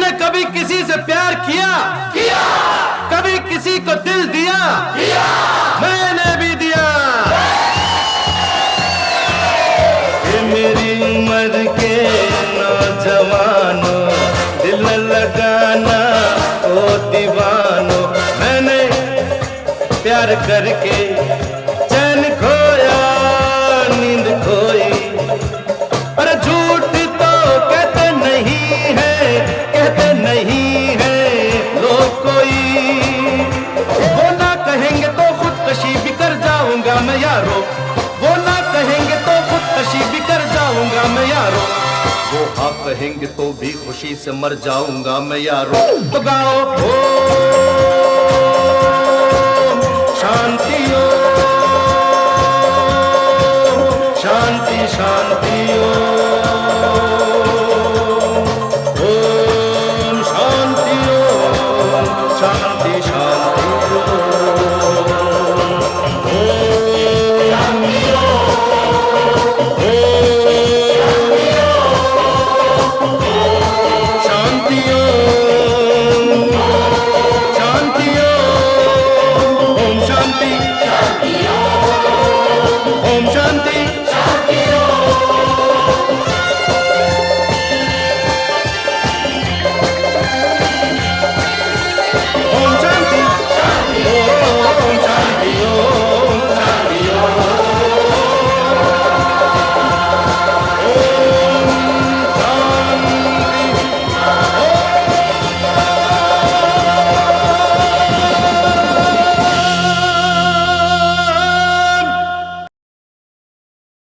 तुमने कभी किसी से प्यार किया? किया। कभी किसी को दिल दिया? किया। मैंने भी दिया। ये मेरी उम्र के नौजवानों, दिल लगाना ओ दीवानो। मैंने प्यार करके चैन खोया, नींद खोई। अरे झूठ तो कहते नहीं है, कहते नहीं है लोग कोई। वो ना कहेंगे तो खुदकशी भी कर जाऊंगा मैं यारो, वो ना कहेंगे तो खुदकशी भी कर जाऊंगा मैं यारो। वो हाँ कहेंगे तो भी खुशी से मर जाऊंगा मैं यारो। तो गाओ ओ शांति, ओ शांति शांति।